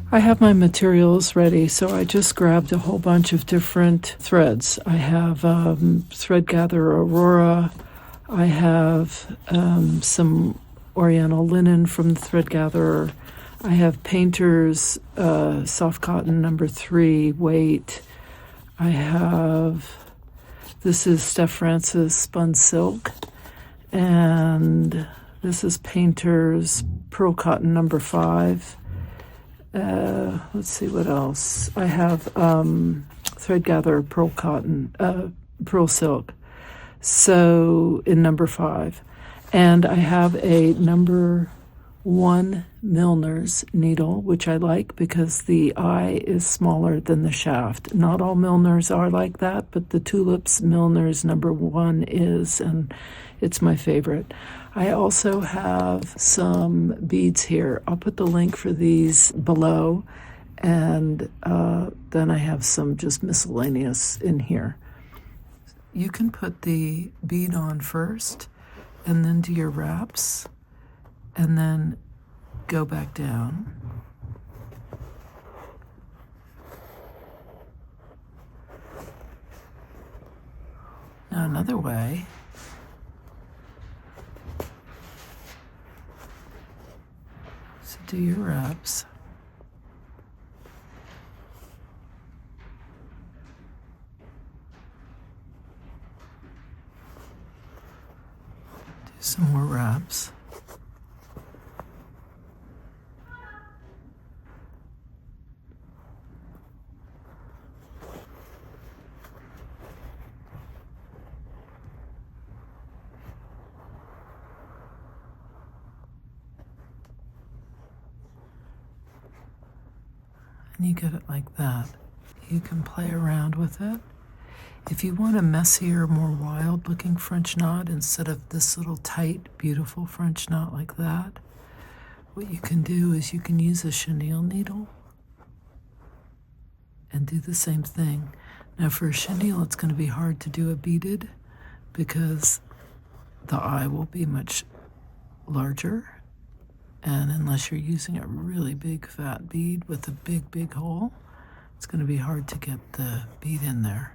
I have my materials ready, so I just grabbed a whole bunch of different threads. I have Thread Gather Aurora. I have some Oriental linen from the Thread Gatherer. I have Painter's soft cotton number 3 weight. I have, this is Steph Francis spun silk, and this is Painter's pearl cotton number 5. Let's see what else. I have Thread Gather pearl cotton, pearl silk, so in number 5. And I have a number 1 Milner's needle, which I like because the eye is smaller than the shaft. Not all Milner's are like that, but the Tulips Milner's number 1 is, and it's my favorite. I also have some beads here. I'll put the link for these below, and then I have some just miscellaneous in here. You can put the bead on first, and then do your wraps, and then go back down. Now another way is to do your wraps. Do some more wraps. And you get it like that. You can play around with it. If you want a messier, more wild looking French knot instead of this little tight, beautiful French knot like that, what you can do is you can use a chenille needle and do the same thing. Now for a chenille, it's going to be hard to do a beaded because the eye will be much larger. And unless you're using a really big fat bead with a big, big hole, it's going to be hard to get the bead in there.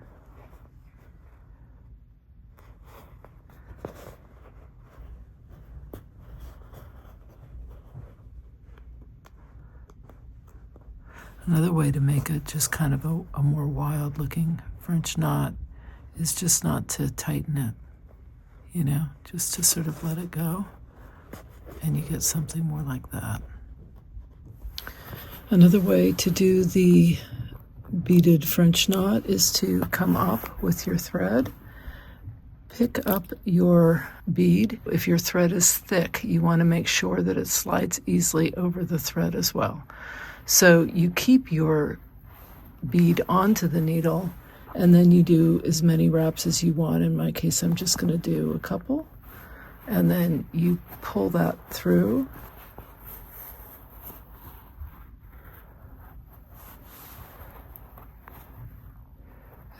Another way to make it just kind of a more wild looking French knot is just not to tighten it, you know, just to sort of let it go. And you get something more like that. Another way to do the beaded French knot is to come up with your thread, pick up your bead. If your thread is thick, you want to make sure that it slides easily over the thread as well. So you keep your bead onto the needle, and then you do as many wraps as you want. In my case, I'm just going to do a couple. And then you pull that through.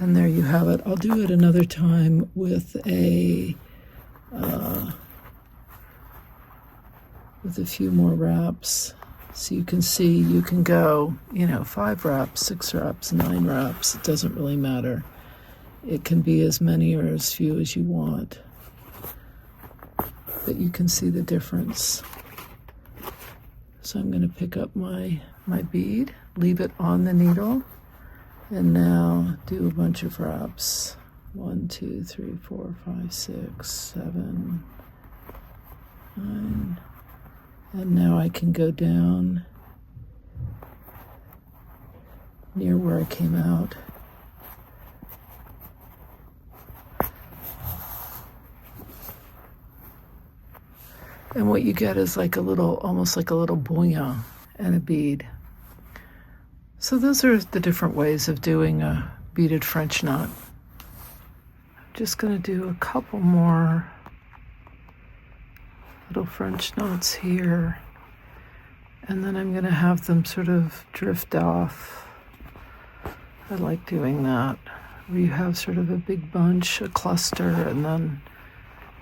And there you have it. I'll do it another time with a few more wraps. So you can see you can go, 5 wraps, 6 wraps, 9 wraps. It doesn't really matter. It can be as many or as few as you want. But you can see the difference. So I'm going to pick up my bead, leave it on the needle, and now do a bunch of wraps. 1, 2, 3, 4, 5, 6, 7, 9. And now I can go down near where I came out. And what you get is almost like a little bouillon and a bead. So those are the different ways of doing a beaded French knot. I'm just going to do a couple more little French knots here, and then I'm going to have them sort of drift off. I like doing that, where you have sort of a big bunch, a cluster, and then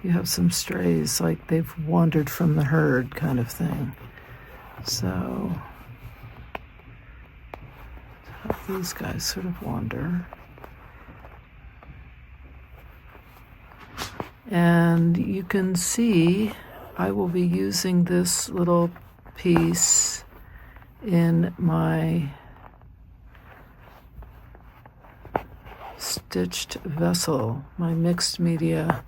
you have some strays, like they've wandered from the herd kind of thing. So these guys sort of wander. And you can see I will be using this little piece in my stitched vessel, my mixed media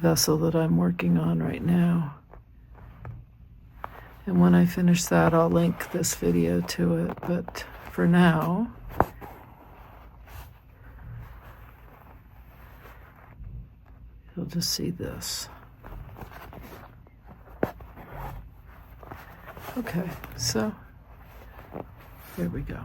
vessel that I'm working on right now. And when I finish that, I'll link this video to it. But for now, you'll just see this. Okay, so there we go.